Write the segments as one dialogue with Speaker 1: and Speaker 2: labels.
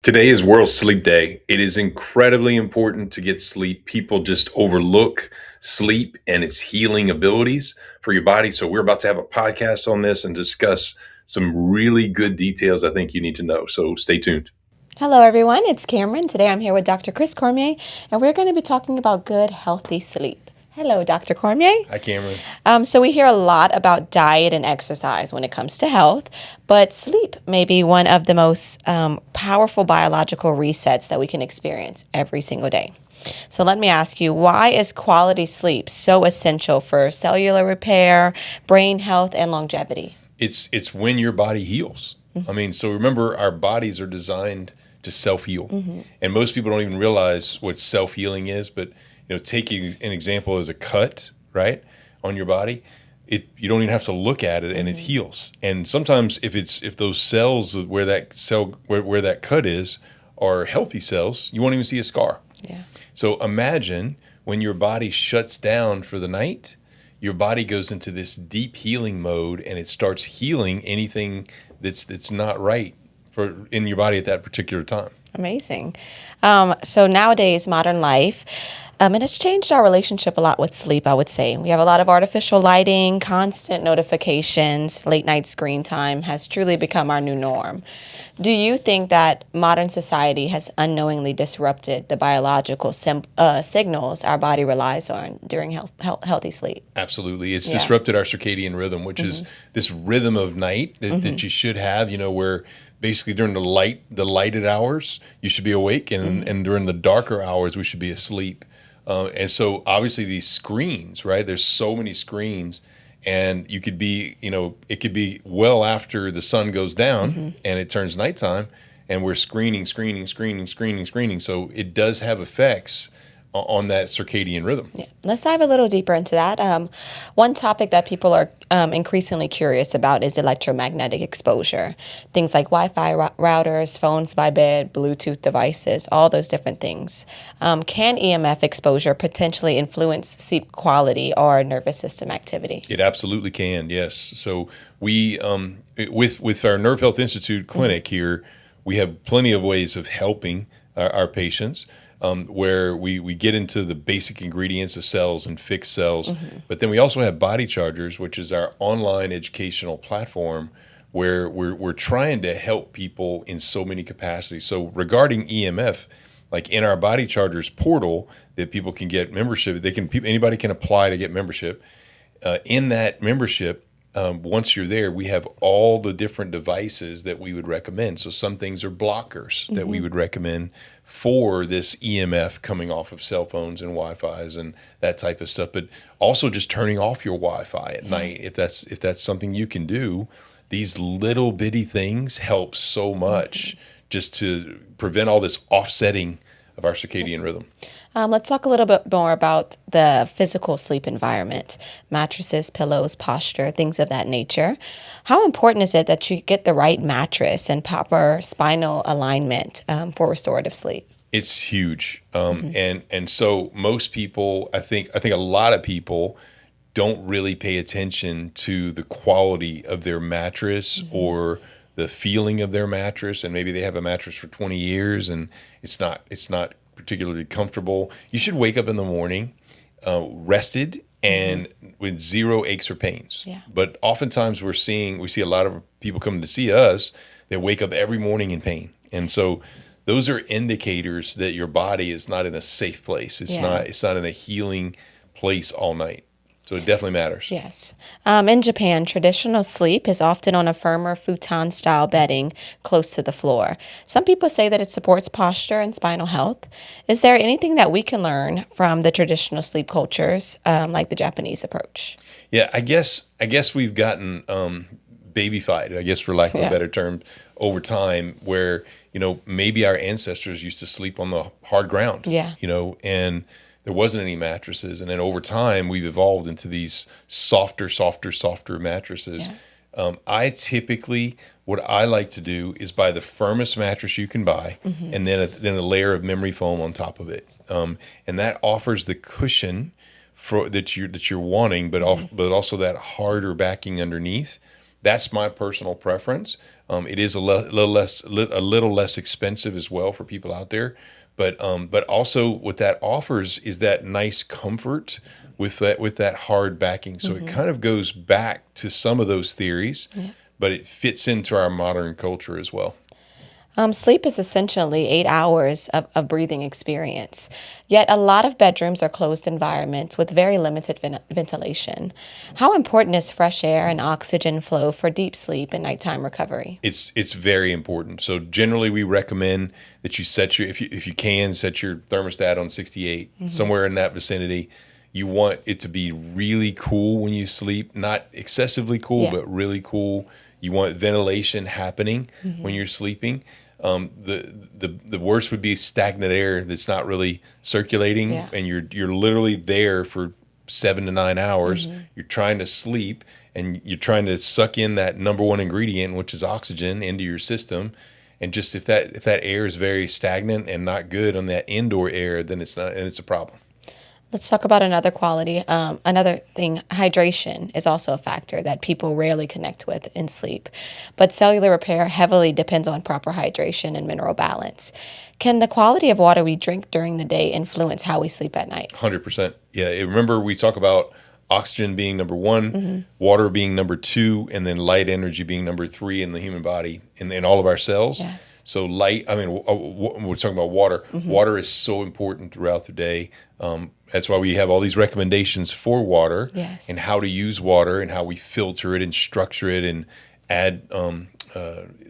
Speaker 1: Today is World Sleep Day. It is incredibly important to get sleep. People just overlook sleep and its healing abilities for your body. So, we're about to have a podcast on this and discuss some really good details I think you need to know. So, stay tuned.
Speaker 2: Hello, everyone. It's Cameron. Today I'm here with Dr. Chris Cormier, and we're going to be talking about good, healthy sleep. Hello, Dr. Cormier.
Speaker 1: Hi, Cameron.
Speaker 2: So we hear a lot about diet and exercise when it comes to health, but sleep may be one of the most powerful biological resets that we can experience every single day. So let me ask you, why is quality sleep so essential for cellular repair, brain health, and longevity?
Speaker 1: It's when your body heals. So remember, our bodies are designed to self-heal. And most people don't even realize what self-healing is, but taking an example as a cut, right, on your body, you don't even have to look at it and it heals. And sometimes if those cells where that cut is are healthy cells, you won't even see a scar.
Speaker 2: Yeah.
Speaker 1: So imagine when your body shuts down for the night, your body goes into this deep healing mode and it starts healing anything that's not right in your body at that particular time.
Speaker 2: Amazing. So nowadays, modern life, it has changed our relationship a lot with sleep, I would say. We have a lot of artificial lighting, constant notifications, late night screen time has truly become our new norm. Do you think that modern society has unknowingly disrupted the biological signals our body relies on during healthy sleep?
Speaker 1: Absolutely. It's
Speaker 2: Yeah.
Speaker 1: disrupted our circadian rhythm, which is this rhythm of night that you should have, where basically during the lighted hours, you should be awake, and during the darker hours, we should be asleep. And so obviously these screens, right? There's so many screens, and you could be, it could be well after the sun goes down and it turns nighttime, and we're screening. So it does have effects on that circadian rhythm.
Speaker 2: Yeah. Let's dive a little deeper into that. One topic that people are increasingly curious about is electromagnetic exposure. Things like Wi-Fi routers, phones by bed, Bluetooth devices, all those different things. Can EMF exposure potentially influence sleep quality or nervous system activity?
Speaker 1: It absolutely can, yes. So we, with our Nerve Health Institute clinic here, we have plenty of ways of helping our patients. Where we get into the basic ingredients of cells and fixed cells. But then we also have Body Chargers, which is our online educational platform where we're trying to help people in so many capacities. So regarding EMF, like in our Body Chargers portal that people can get membership, anybody can apply to get membership. In that membership, once you're there, we have all the different devices that we would recommend. So some things are blockers that we would recommend for this EMF coming off of cell phones and Wi-Fi's and that type of stuff. But also just turning off your Wi-Fi at night, if that's something you can do. These little bitty things help so much just to prevent all this offsetting of our circadian rhythm.
Speaker 2: Let's talk a little bit more about the physical sleep environment, mattresses, pillows, posture, things of that nature. How important is it that you get the right mattress and proper spinal alignment for restorative sleep?
Speaker 1: It's huge. And so most people, I think a lot of people don't really pay attention to the quality of their mattress or the feeling of their mattress. And maybe they have a mattress for 20 years and it's not particularly comfortable. You should wake up in the morning rested and with zero aches or pains.
Speaker 2: Yeah.
Speaker 1: But oftentimes we see a lot of people coming to see us that wake up every morning in pain. And so those are indicators that your body is not in a safe place. It's not in a healing place all night. So it definitely matters.
Speaker 2: Yes. In Japan, traditional sleep is often on a firmer futon-style bedding close to the floor. Some people say that it supports posture and spinal health. Is there anything that we can learn from the traditional sleep cultures, like the Japanese approach?
Speaker 1: Yeah, I guess we've gotten babyfied, I guess for lack of a better term, over time where, maybe our ancestors used to sleep on the hard ground.
Speaker 2: Yeah.
Speaker 1: And there wasn't any mattresses. And then over time, we've evolved into these softer mattresses. Yeah. What I like to do is buy the firmest mattress you can buy, and then a layer of memory foam on top of it. And that offers the cushion that you're wanting, but also that harder backing underneath That's my personal preference. It is a little less expensive as well for people out there, but also what that offers is that nice comfort with that hard backing. So it kind of goes back to some of those theories, but it fits into our modern culture as well.
Speaker 2: Sleep is essentially 8 hours of breathing experience. Yet a lot of bedrooms are closed environments with very limited ventilation. How important is fresh air and oxygen flow for deep sleep and nighttime recovery?
Speaker 1: It's very important. So generally, we recommend that you set your if you can set your thermostat on 68, somewhere in that vicinity. You want it to be really cool when you sleep, not excessively cool,
Speaker 2: Yeah.
Speaker 1: but really cool. You want ventilation happening when you're sleeping. The worst would be stagnant air that's not really circulating,
Speaker 2: Yeah.
Speaker 1: and you're literally there for 7 to 9 hours. You're trying to sleep, and you're trying to suck in that number one ingredient, which is oxygen, into your system. And just if that air is very stagnant and not good on that indoor air, then it's a problem.
Speaker 2: Let's talk about another quality. Another thing, hydration is also a factor that people rarely connect with in sleep. But cellular repair heavily depends on proper hydration and mineral balance. Can the quality of water we drink during the day influence how we sleep at night?
Speaker 1: 100%. Yeah. Remember, we talk about oxygen being number one, water being number two, and then light energy being number three in the human body and in all of our cells.
Speaker 2: Yes.
Speaker 1: So we're talking about water. Water is so important throughout the day. That's why we have all these recommendations for water
Speaker 2: Yes.
Speaker 1: and how to use water and how we filter it and structure it and add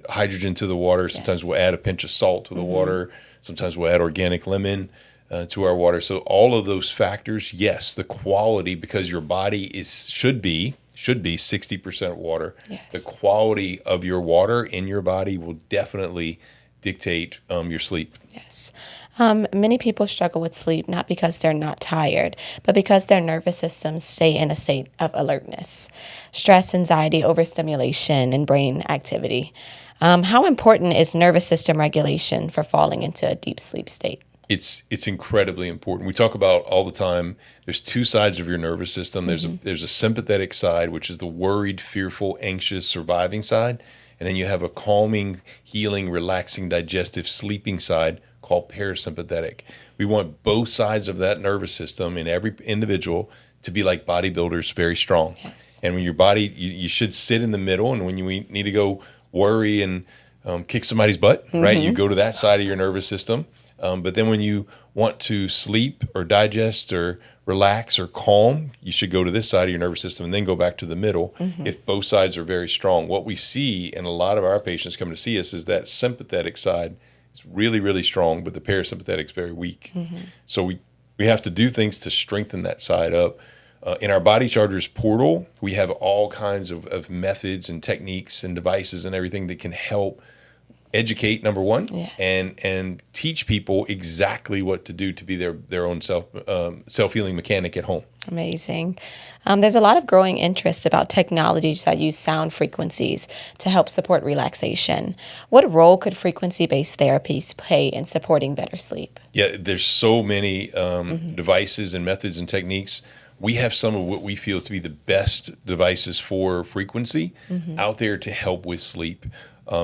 Speaker 1: hydrogen to the water. Sometimes
Speaker 2: Yes.
Speaker 1: we'll add a pinch of salt to the water. Sometimes we'll add organic lemon to our water. So all of those factors, yes, the quality, because your body should be 60% water.
Speaker 2: Yes.
Speaker 1: The quality of your water in your body will definitely dictate your sleep.
Speaker 2: Yes. Many people struggle with sleep not because they're not tired, but because their nervous systems stay in a state of alertness, stress, anxiety, overstimulation, and brain activity. How important is nervous system regulation for falling into a deep sleep state?
Speaker 1: It's incredibly important. We talk about all the time. There's two sides of your nervous system. There's a sympathetic side, which is the worried, fearful, anxious, surviving side, and then you have a calming, healing, relaxing, digestive, sleeping side called parasympathetic. We want both sides of that nervous system in every individual to be like bodybuilders, very strong.
Speaker 2: Yes.
Speaker 1: And when your body, you should sit in the middle, and when you need to go worry and kick somebody's butt, right? You go to that side of your nervous system. But then when you want to sleep or digest or relax or calm, you should go to this side of your nervous system and then go back to the middle if both sides are very strong. What we see in a lot of our patients coming to see us is that sympathetic side is really, really strong, but the parasympathetic is very weak. So we have to do things to strengthen that side up. In our Body Chargers portal, we have all kinds of methods and techniques and devices and everything that can help educate, number one,
Speaker 2: Yes.
Speaker 1: and teach people exactly what to do to be their own self-healing mechanic at home.
Speaker 2: Amazing. There's a lot of growing interest about technologies that use sound frequencies to help support relaxation. What role could frequency-based therapies play in supporting better sleep?
Speaker 1: Yeah, there's so many devices and methods and techniques. We have some of what we feel to be the best devices for frequency out there to help with sleep.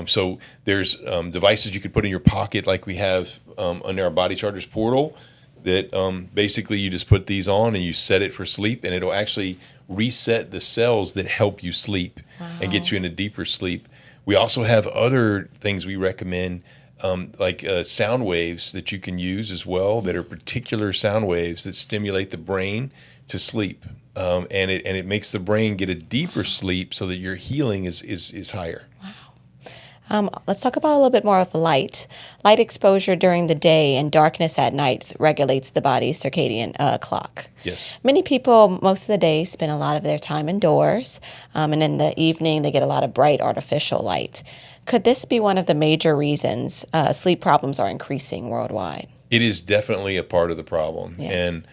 Speaker 1: So there's devices you could put in your pocket, like we have under our Body Chargers portal, that basically you just put these on and you set it for sleep, and it'll actually reset the cells that help you sleep and get you into deeper sleep. We also have other things we recommend, like sound waves that you can use as well, that are particular sound waves that stimulate the brain to sleep, and it makes the brain get a deeper sleep so that your healing is higher.
Speaker 2: Let's talk about a little bit more of light. Light exposure during the day and darkness at night regulates the body's circadian clock.
Speaker 1: Yes.
Speaker 2: Many people, most of the day, spend a lot of their time indoors, and in the evening, they get a lot of bright artificial light. Could this be one of the major reasons sleep problems are increasing worldwide?
Speaker 1: It is definitely a part of the problem,
Speaker 2: Yeah.
Speaker 1: and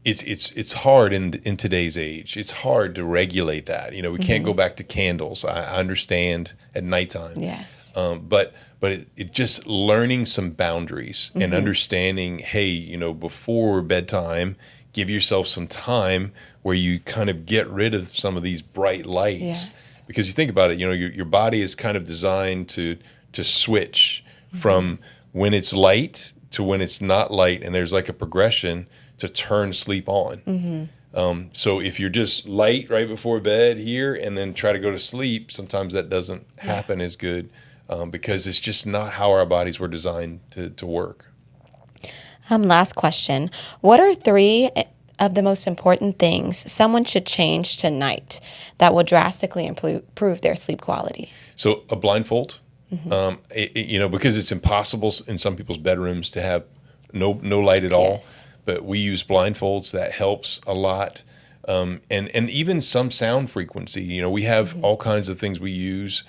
Speaker 1: it's hard in today's age. It's hard to regulate that. We can't go back to candles. I understand at nighttime.
Speaker 2: Yes.
Speaker 1: But it just learning some boundaries and understanding, hey, before bedtime, give yourself some time where you kind of get rid of some of these bright lights.
Speaker 2: Yes.
Speaker 1: Because you think about it, your body is kind of designed to switch from when it's light to when it's not light, and there's like a progression to turn sleep on. So if you're just light right before bed here and then try to go to sleep, sometimes that doesn't happen as good, because it's just not how our bodies were designed to work.
Speaker 2: Last question. What are 3 of the most important things someone should change tonight that will drastically improve their sleep quality?
Speaker 1: So a blindfold, because it's impossible in some people's bedrooms to have no light at all.
Speaker 2: Yes.
Speaker 1: But we use blindfolds. That helps a lot. And even some sound frequency. We have all kinds of things we use.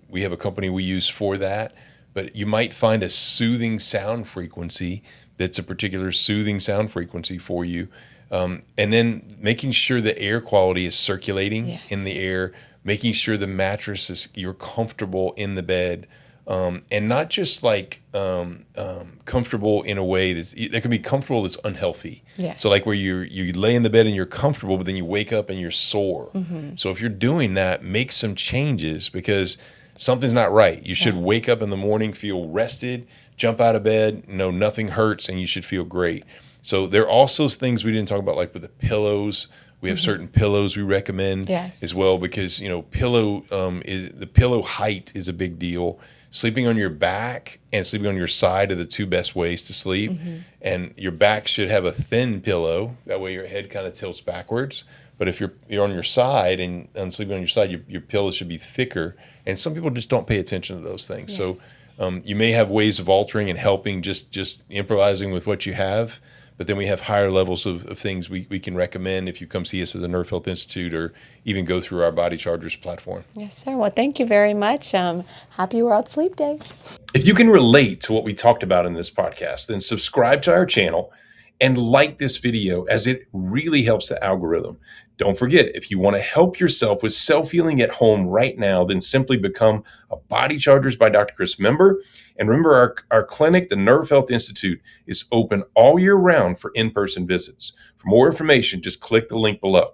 Speaker 1: We have a company we use for that. But you might find a soothing sound frequency that's a particular soothing sound frequency for you. And then making sure the air quality is circulating in the air, making sure the mattress you're comfortable in the bed. And not just like comfortable in a way that can be comfortable that's unhealthy.
Speaker 2: Yes.
Speaker 1: So like where you lay in the bed and you're comfortable, but then you wake up and you're sore. So if you're doing that, make some changes, because something's not right. You should wake up in the morning, feel rested, jump out of bed, nothing hurts, and you should feel great. So there are also things we didn't talk about, like with the pillows. We have certain pillows we recommend as well, because the pillow height is a big deal. Sleeping on your back and sleeping on your side are the 2 best ways to sleep. And your back should have a thin pillow. That way your head kind of tilts backwards. But if you're on your side and sleeping on your side, your pillow should be thicker. And some people just don't pay attention to those things.
Speaker 2: Yes.
Speaker 1: So you may have ways of altering and helping, just improvising with what you have. But then we have higher levels of things we can recommend if you come see us at the Nerve Health Institute, or even go through our Body Chargers platform.
Speaker 2: Yes, sir. Well, thank you very much. Happy World Sleep Day.
Speaker 3: If you can relate to what we talked about in this podcast, then subscribe to our channel and like this video, as it really helps the algorithm. Don't forget, if you want to help yourself with self-healing at home right now, then simply become a Body Chargers by Dr. Chris member. And remember, our clinic, the Nerve Health Institute, is open all year round for in-person visits. For more information, just click the link below.